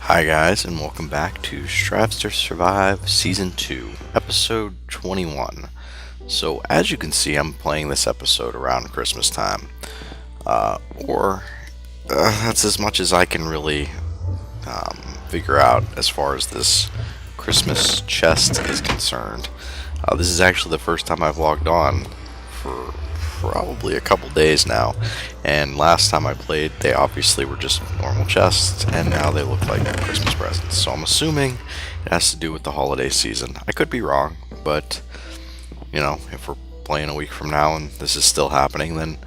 Hi guys, and welcome back to Strives to Survive Season 2, Episode 21. So as you can see, I'm playing this episode around Christmas time. Or that's as much as I can really figure out as far as this Christmas chest is concerned. This is actually the first time I've logged on for probably a couple days now, and last time I played they obviously were just normal chests, and now they look like Christmas presents, so I'm assuming it has to do with the holiday season. I could be wrong, but you know, if we're playing a week from now and this is still happening, then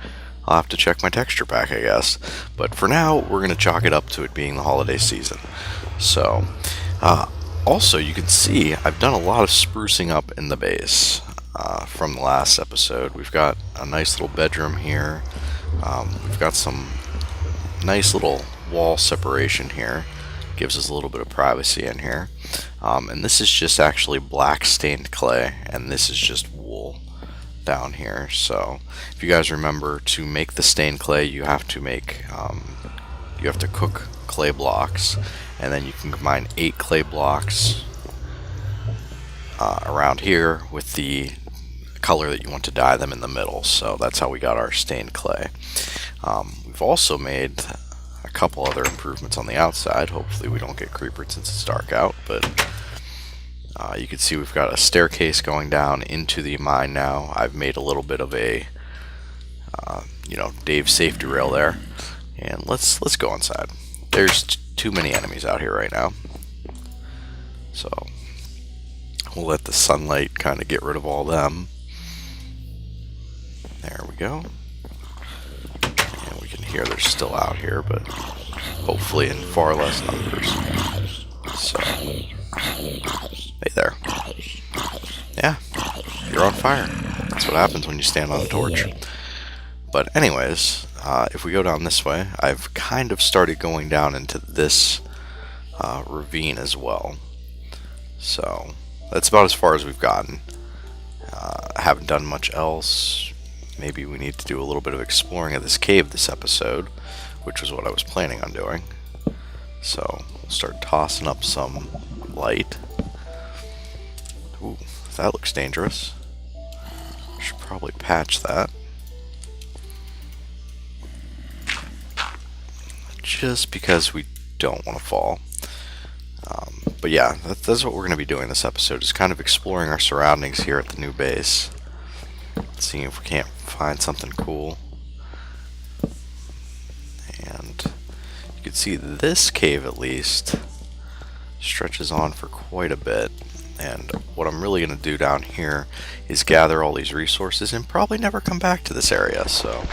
I'll have to check my texture pack, I guess. But for now, we're going to chalk it up to it being the holiday season. So also you can see I've done a lot of sprucing up in the base. From the last episode, we've got a nice little bedroom here. We've got some nice little wall separation here. Gives us a little bit of privacy in here. And this is just actually black stained clay, and this is just wool down here. So if you guys remember, to make the stained clay, you have to make you have to cook clay blocks, and then you can combine 8 clay blocks around here with the color that you want to dye them in the middle. So that's how we got our stained clay. We've also made a couple other improvements on the outside. Hopefully we don't get creepered since it's dark out, but you can see we've got a staircase going down into the mine now. I've made a little bit of a Dave's safety rail there, and let's go inside. There's too many enemies out here right now, so we'll let the sunlight kind of get rid of all them. There we go. And we can hear they're still out here, but hopefully in far less numbers. So, hey there. Yeah, you're on fire. That's what happens when you stand on a torch. But anyways, if we go down this way, I've kind of started going down into this ravine as well. So, that's about as far as we've gotten. I haven't done much else. Maybe we need to do a little bit of exploring of this cave this episode, which was what I was planning on doing. So, we'll start tossing up some light. Ooh, that looks dangerous. Should probably patch that. Just because we don't want to fall. But yeah, that's what we're going to be doing this episode, is kind of exploring our surroundings here at the new base. Seeing if we can't find something cool. And you can see this cave, at least, stretches on for quite a bit. And what I'm really going to do down here is gather all these resources and probably never come back to this area. So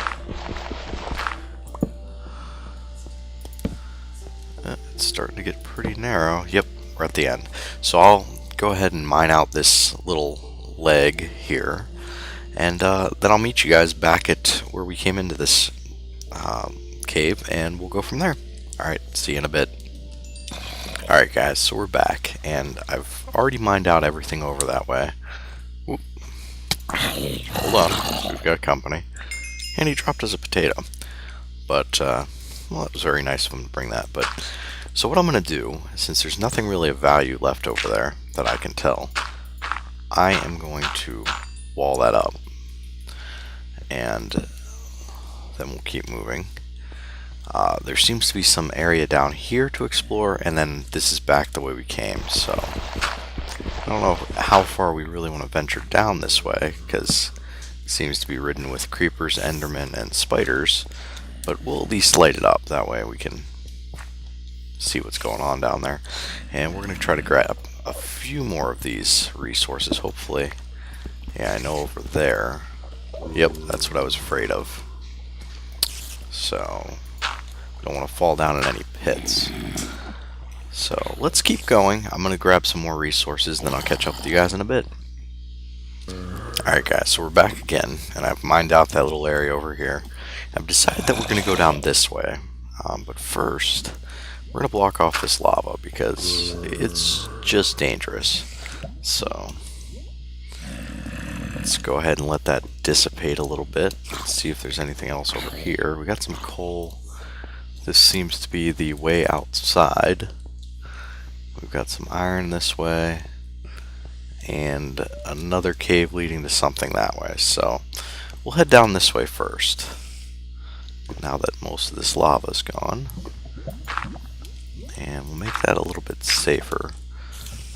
it's starting to get pretty narrow. Yep, we're at the end. So I'll go ahead and mine out this little leg here, and then I'll meet you guys back at where we came into this cave, and we'll go from there. Alright, see you in a bit. Alright guys, so we're back, and I've already mined out everything over that way. Oop. Hold on, we've got company. And he dropped us a potato. But, well, it was very nice of him to bring that. But so what I'm going to do, since there's nothing really of value left over there that I can tell, I am going to wall that up. And then we'll keep moving. There seems to be some area down here to explore, and then this is back the way we came. So I don't know how far we really want to venture down this way, because it seems to be ridden with creepers, endermen, and spiders. But we'll at least light it up, that way we can see what's going on down there. And we're going to try to grab a few more of these resources, hopefully. Yeah, I know over there. Yep, that's what I was afraid of. So, we don't want to fall down in any pits. So, let's keep going. I'm going to grab some more resources, and then I'll catch up with you guys in a bit. Alright guys, so we're back again, and I've mined out that little area over here. I've decided that we're going to go down this way, but first, we're going to block off this lava, because it's just dangerous. So, let's go ahead and let that dissipate a little bit. Let's see if there's anything else over here. We got some coal. This seems to be the way outside. We've got some iron this way, and another cave leading to something that way. So we'll head down this way first, now that most of this lava is gone. And we'll make that a little bit safer.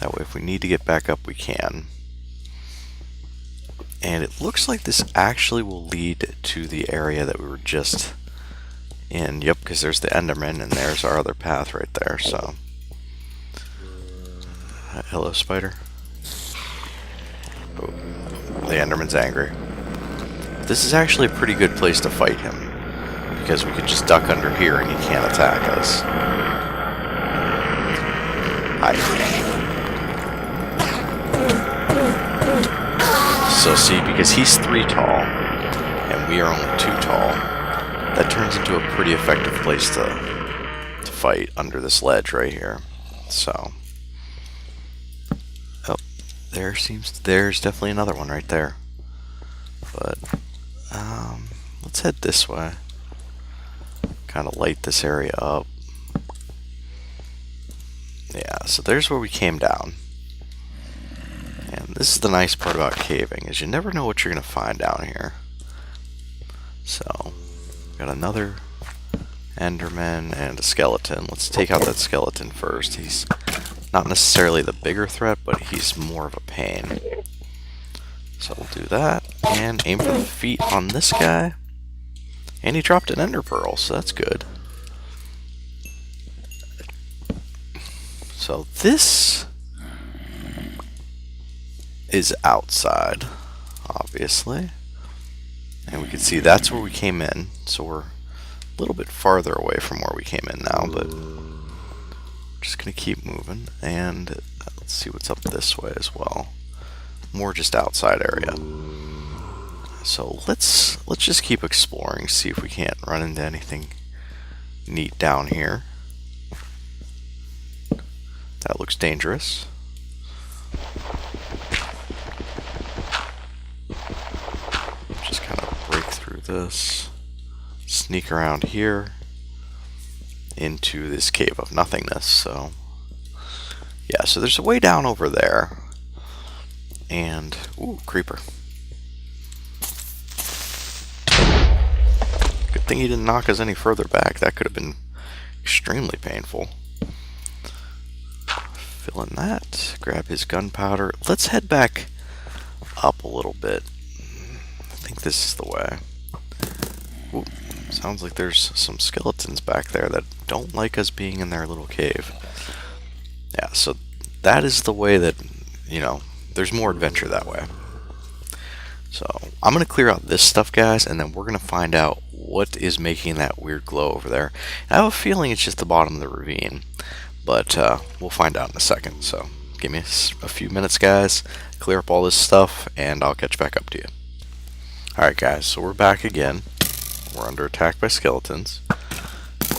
That way if we need to get back up, we can. And it looks like this actually will lead to the area that we were just in. Yep, because there's the Enderman, and there's our other path right there. So, hello, spider. Oh, the Enderman's angry. This is actually a pretty good place to fight him, because we could just duck under here and he can't attack us. Hi. So see, because he's 3 tall, and we are only 2 tall, that turns into a pretty effective place to fight under this ledge right here. So, oh, there's definitely another one right there. But, let's head this way. Kind of light this area up. Yeah, so there's where we came down. And this is the nice part about caving, is you never know what you're going to find down here. So, got another Enderman and a skeleton. Let's take out that skeleton first. He's not necessarily the bigger threat, but he's more of a pain. So we'll do that, and aim for the feet on this guy. And he dropped an ender pearl, so that's good. So this is outside, obviously, and we can see that's where we came in, so we're a little bit farther away from where we came in now, but we're just gonna keep moving. And let's see what's up this way as well. More just outside area. So let's just keep exploring, see if we can't run into anything neat down here. That looks dangerous. Just kind of break through this, sneak around here into this cave of nothingness. So yeah, so there's a way down over there, and ooh, creeper. Good thing he didn't knock us any further back. That could have been extremely painful. Fill in that, grab his gunpowder. Let's head back up a little bit. I think this is the way. Ooh, sounds like there's some skeletons back there that don't like us being in their little cave. Yeah, so that is the way that, you know, there's more adventure that way. So I'm going to clear out this stuff, guys, and then we're going to find out what is making that weird glow over there. And I have a feeling it's just the bottom of the ravine, but we'll find out in a second. So give me a few minutes, guys, clear up all this stuff, and I'll catch back up to you. Alright guys, so we're back again. We're under attack by skeletons,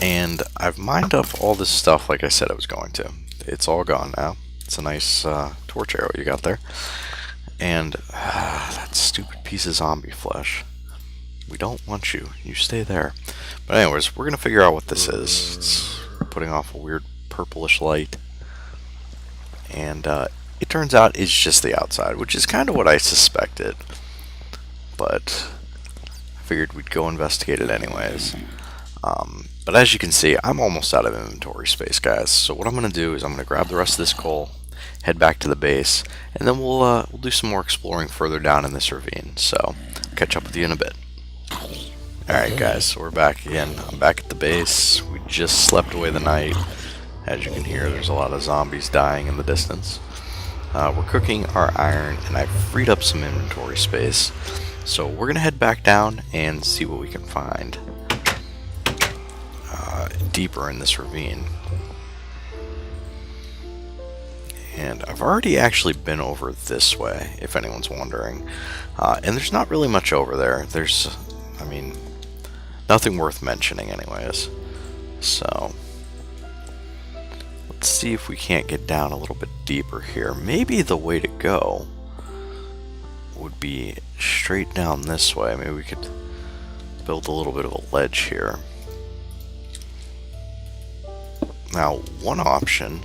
and I've mined up all this stuff like I said I was going to. It's all gone now. It's a nice torch arrow you got there. And that stupid piece of zombie flesh. We don't want you. You stay there. But anyways, we're going to figure out what this is. It's putting off a weird purplish light. And it turns out it's just the outside, which is kind of what I suspected. But I figured we'd go investigate it anyways. But as you can see, I'm almost out of inventory space, guys. So what I'm going to do is I'm going to grab the rest of this coal, head back to the base, and then we'll do some more exploring further down in this ravine. So catch up with you in a bit. Alright guys, so we're back again. I'm back at the base. We just slept away the night. As you can hear, there's a lot of zombies dying in the distance. We're cooking our iron, and I've freed up some inventory space. So we're going to head back down and see what we can find deeper in this ravine. And I've already actually been over this way, if anyone's wondering. And there's not really much over there. There's, I mean, nothing worth mentioning anyways. So let's see if we can't get down a little bit deeper here. Maybe the way to go would be straight down this way. Maybe we could build a little bit of a ledge here. Now, one option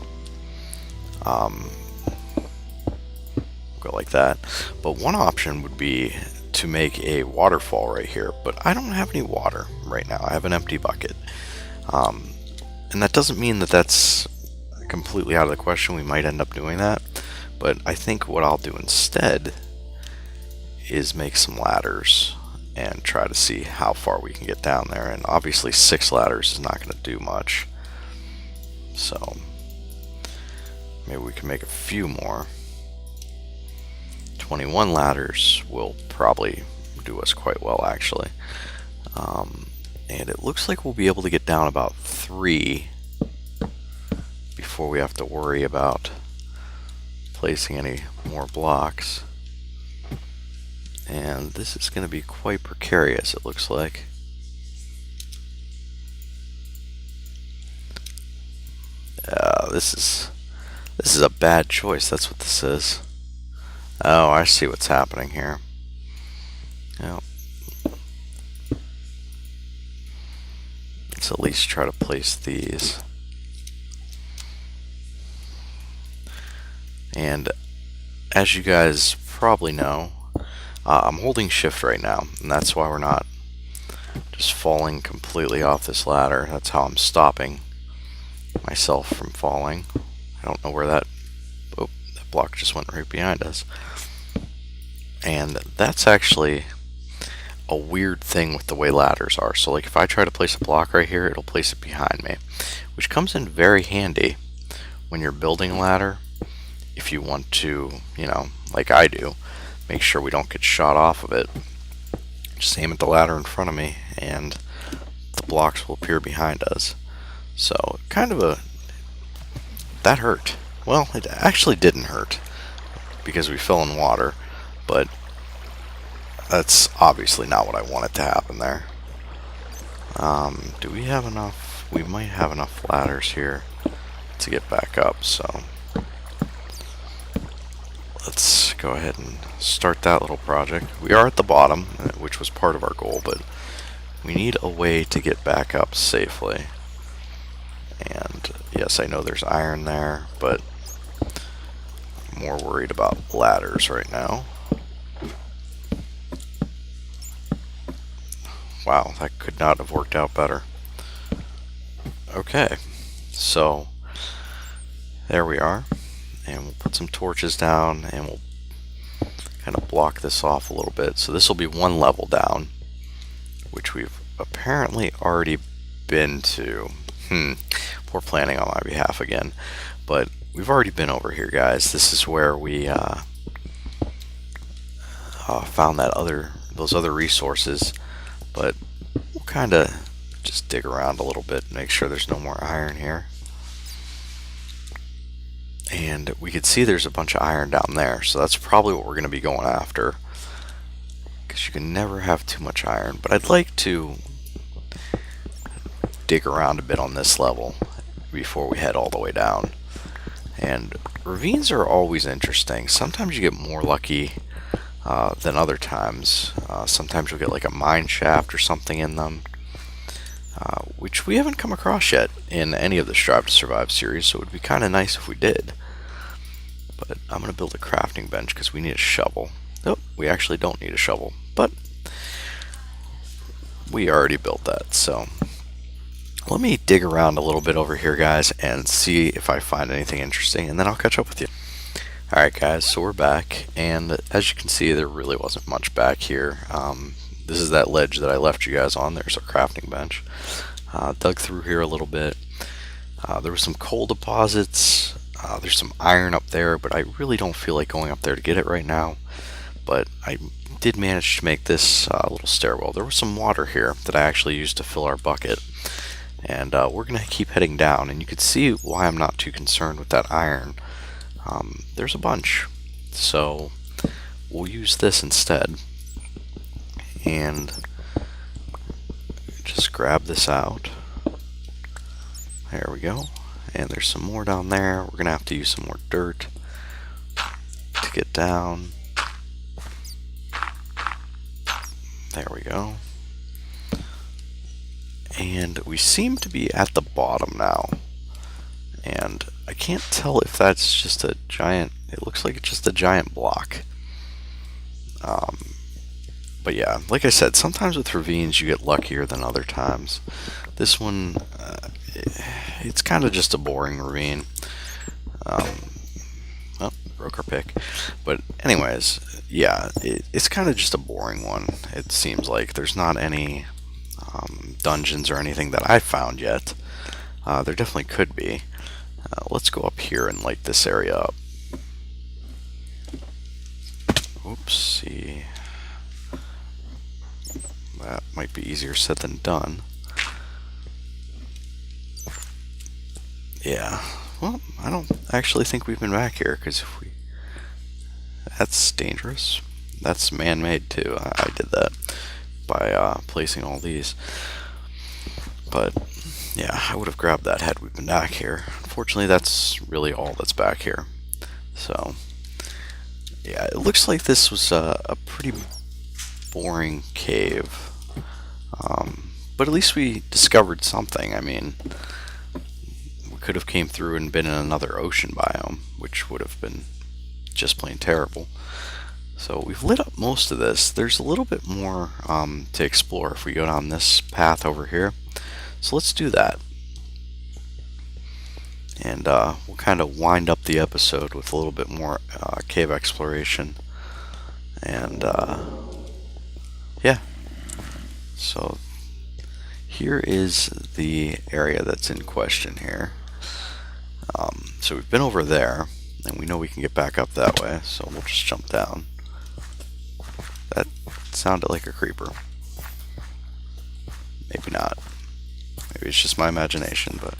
Go like that. But one option would be to make a waterfall right here, but I don't have any water right now. I have an empty bucket. And that doesn't mean that that's completely out of the question. We might end up doing that, but I think what I'll do instead is make some ladders and try to see how far we can get down there. And obviously 6 ladders is not going to do much, so maybe we can make a few more. 21 ladders will probably do us quite well, actually. And it looks like we'll be able to get down about 3 before we have to worry about placing any more blocks. And this is going to be quite precarious, it looks like. This is a bad choice, that's what this is. Oh, I see what's happening here. Well, let's at least try to place these. And as you guys probably know, I'm holding shift right now, and that's why we're not just falling completely off this ladder. That's how I'm stopping myself from falling. I don't know where that block just went right behind us. And that's actually a weird thing with the way ladders are. So like if I try to place a block right here, it'll place it behind me, which comes in very handy when you're building a ladder. If you want to, you know, like I do, make sure we don't get shot off of it. Just aim at the ladder in front of me and the blocks will appear behind us. So kind of that hurt. Well, it actually didn't hurt because we fell in water, but that's obviously not what I wanted to happen there. Do we have enough? We might have enough ladders here to get back up, so let's go ahead and start that little project. We are at the bottom, which was part of our goal, but we need a way to get back up safely. And yes, I know there's iron there, but I'm more worried about ladders right now. Wow, that could not have worked out better. Okay, so there we are. And we'll put some torches down and we'll kind of block this off a little bit. So this will be 1 level down, which we've apparently already been to. Poor planning on my behalf again. But we've already been over here, guys. This is where we found those other resources. But we'll kind of just dig around a little bit, make sure there's no more iron here. And we could see there's a bunch of iron down there, so that's probably what we're going to be going after, because you can never have too much iron. But I'd like to dig around a bit on this level before we head all the way down. And ravines are always interesting. Sometimes you get more lucky than other times. Sometimes you'll get like a mine shaft or something in them, which we haven't come across yet in any of the Strive to Survive series, so it would be kind of nice if we did. But I'm going to build a crafting bench because we need a shovel. Nope, we actually don't need a shovel, but we already built that. So let me dig around a little bit over here, guys, and see if I find anything interesting, and then I'll catch up with you. Alright guys, so we're back, and as you can see, there really wasn't much back here. This is that ledge that I left you guys on. There's our crafting bench. Dug through here a little bit. There were some coal deposits. There's some iron up there, but I really don't feel like going up there to get it right now. But I did manage to make this little stairwell. There was some water here that I actually used to fill our bucket. And we're going to keep heading down, and you can see why I'm not too concerned with that iron. There's a bunch, so we'll use this instead. And just grab this out. There we go. And there's some more down there. We're going to have to use some more dirt to get down. There we go. And we seem to be at the bottom now. And I can't tell if that's just a giant, it looks like it's just a giant block. But yeah, like I said, sometimes with ravines you get luckier than other times. This one, it's kind of just a boring ravine. Oh, broke our pick. But anyways, yeah, it's kind of just a boring one. It seems like there's not any dungeons or anything that I've found yet. There definitely could be. Let's go up here and light this area up. Oopsie. That might be easier said than done. Yeah. Well, I don't actually think we've been back here, because if we... That's dangerous. That's man-made, too. I did that by placing all these. But, yeah, I would have grabbed that had we been back here. Unfortunately, that's really all that's back here. So, yeah, it looks like this was a pretty boring cave. But at least we discovered something. I mean, we could have came through and been in another ocean biome, which would have been just plain terrible. So we've lit up most of this. There's a little bit more to explore if we go down this path over here. So let's do that. And we'll kind of wind up the episode with a little bit more cave exploration. And yeah. So here is the area that's in question here. So we've been over there, and we know we can get back up that way, so we'll just jump down. That sounded like a creeper. Maybe not. Maybe it's just my imagination, but...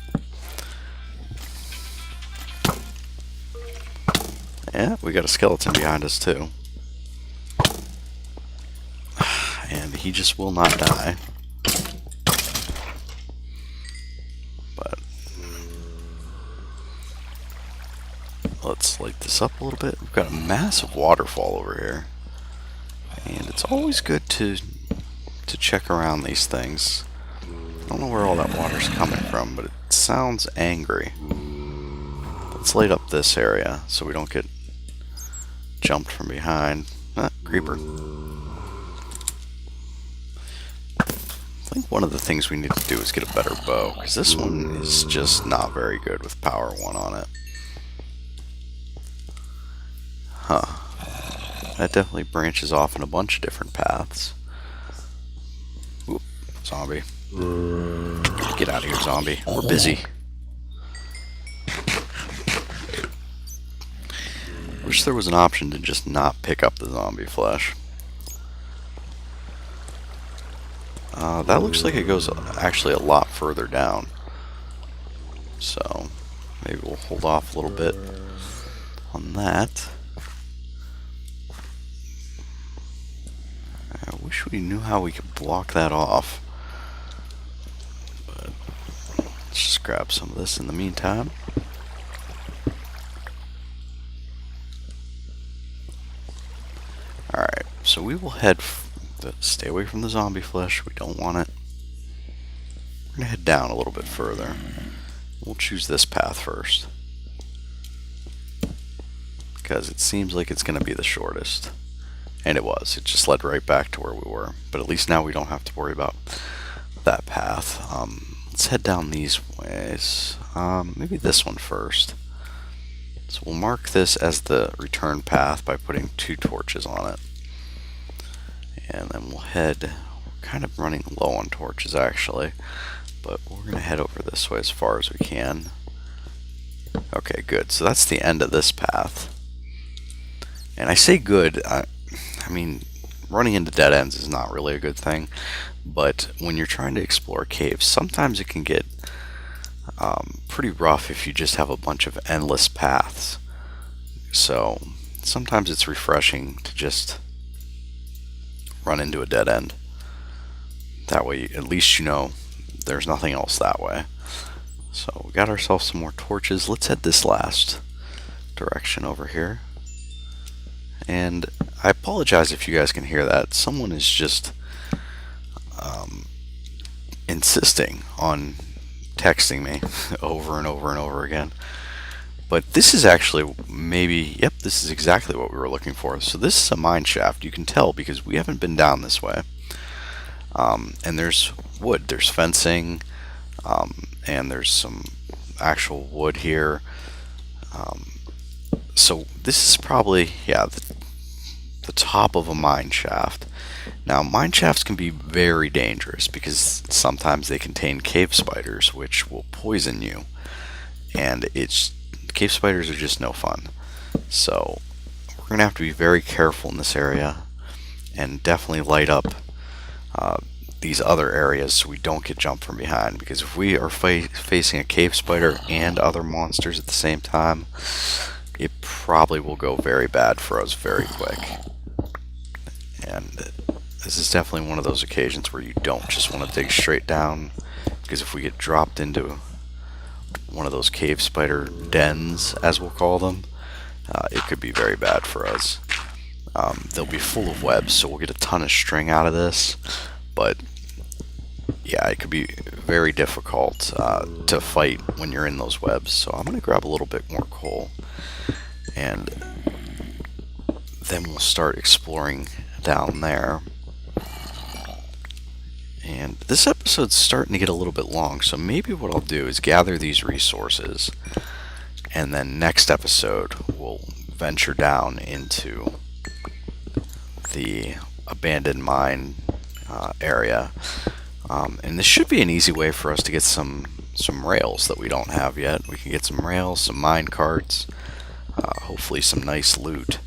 Yeah, we got a skeleton behind us too. And he just will not die. But let's light this up a little bit. We've got a massive waterfall over here. And it's always good to check around these things. I don't know where all that water's coming from, but it sounds angry. Let's light up this area so we don't get jumped from behind. Ah, creeper. I think one of the things we need to do is get a better bow, because this one is just not very good with power 1 on it. Huh. That definitely branches off in a bunch of different paths. Oop, zombie. Get out of here, zombie. We're busy. Wish there was an option to just not pick up the zombie flesh. That looks like it goes actually a lot further down. So, maybe we'll hold off a little bit on that. I wish we knew how we could block that off. But let's just grab some of this in the meantime. Alright, so we will head... Stay away from the zombie flesh. We don't want it. We're going to head down a little bit further. We'll choose this path first, because it seems like it's going to be the shortest. And it was. It just led right back to where we were. But at least now we don't have to worry about that path. Let's head down these ways. Maybe this one first. So we'll mark this as the return path by putting 2 torches on it. And then we'll head, we're kind of running low on torches actually, but we're going to head over this way as far as we can. Okay, good. So that's the end of this path. And I say good, I mean, running into dead ends is not really a good thing, but when you're trying to explore caves, sometimes it can get pretty rough if you just have a bunch of endless paths. So sometimes it's refreshing to just run into a dead end. That way, at least you know there's nothing else that way. So we got ourselves some more torches. Let's head this last direction over here. And I apologize if you guys can hear that. Someone is just insisting on texting me over and over and over again. But this is actually maybe, yep, this is exactly what we were looking for. So this is a mine shaft. You can tell because we haven't been down this way. And there's wood, there's fencing, and there's some actual wood here. So this is probably, yeah, the top of a mine shaft. Now, mine shafts can be very dangerous because sometimes they contain cave spiders, which will poison you. And cave spiders are just no fun. So we're going to have to be very careful in this area and definitely light up these other areas so we don't get jumped from behind, because if we are facing a cave spider and other monsters at the same time, it probably will go very bad for us very quick. And this is definitely one of those occasions where you don't just want to dig straight down, because if we get dropped into one of those cave spider dens, as we'll call them, it could be very bad for us. They'll be full of webs, so we'll get a ton of string out of this, but yeah, it could be very difficult to fight when you're in those webs. So I'm going to grab a little bit more coal, and then we'll start exploring down there. And this episode's starting to get a little bit long, so maybe what I'll do is gather these resources, and then next episode we'll venture down into the abandoned mine area. And this should be an easy way for us to get some rails that we don't have yet. We can get some rails, some mine carts, hopefully some nice loot,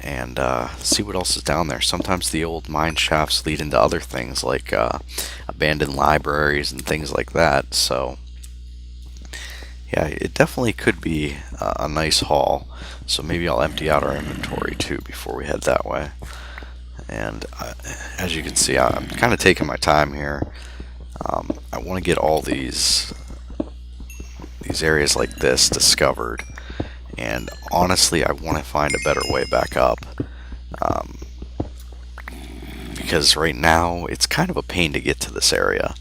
and see what else is down there. Sometimes the old mine shafts lead into other things like abandoned libraries and things like that. So yeah, it definitely could be a nice haul. So maybe I'll empty out our inventory too before we head that way. And as you can see, I'm kind of taking my time here. I want to get all these areas like this discovered, and honestly I want to find a better way back up, because right now it's kind of a pain to get to this area,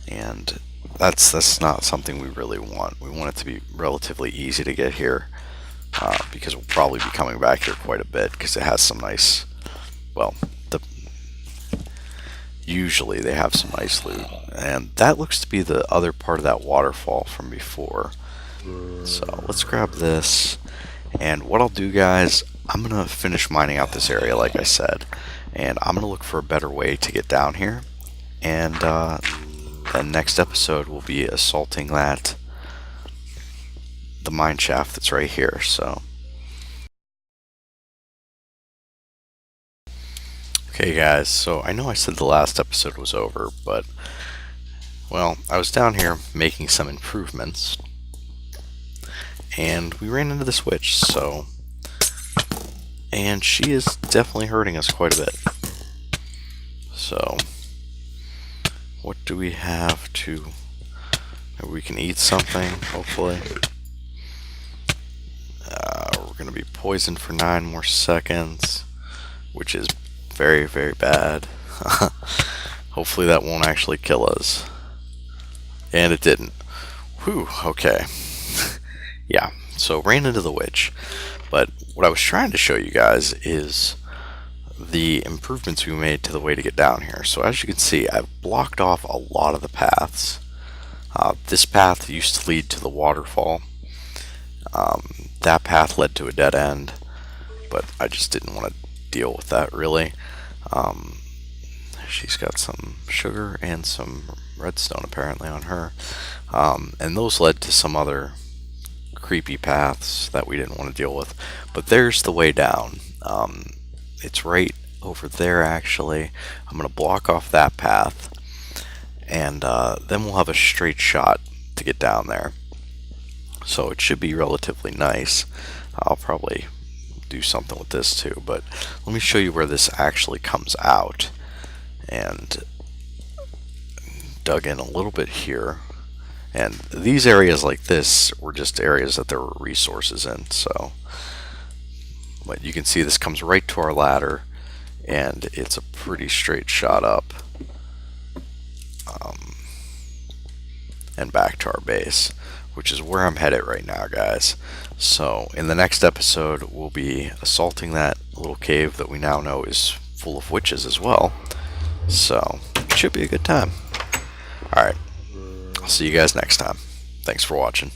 and that's not something we really want. We want it to be relatively easy to get here, because we'll probably be coming back here quite a bit because it has some nice, well, usually they have some nice loot, and that looks to be the other part of that waterfall from before. So let's grab this, and what I'll do, guys, I'm gonna finish mining out this area like I said, and I'm gonna look for a better way to get down here, and the next episode will be assaulting the mine shaft that's right here. So okay guys, so I know I said the last episode was over, but well, I was down here making some improvements and we ran into this witch, and she is definitely hurting us quite a bit. So what do we have to, maybe we can eat something, hopefully. We're going to be poisoned for 9 more seconds, which is very, very bad. Hopefully that won't actually kill us. And it didn't. Whew, okay. Yeah, so ran into the witch. But what I was trying to show you guys is the improvements we made to the way to get down here. So as you can see, I've blocked off a lot of the paths. This path used to lead to the waterfall. That path led to a dead end, but I just didn't want to deal with that really. She's got some sugar and some redstone apparently on her, and those led to some other creepy paths that we didn't want to deal with. But there's the way down. It's right over there actually. I'm going to block off that path, and then we'll have a straight shot to get down there. So it should be relatively nice. I'll probably do something with this too, but let me show you where this actually comes out. And dug in a little bit here, and these areas like this were just areas that there were resources in. So but you can see this comes right to our ladder, and it's a pretty straight shot up and back to our base. which is where I'm headed right now, guys. So in the next episode, we'll be assaulting that little cave that we now know is full of witches as well. So it should be a good time. Alright, I'll see you guys next time. Thanks for watching.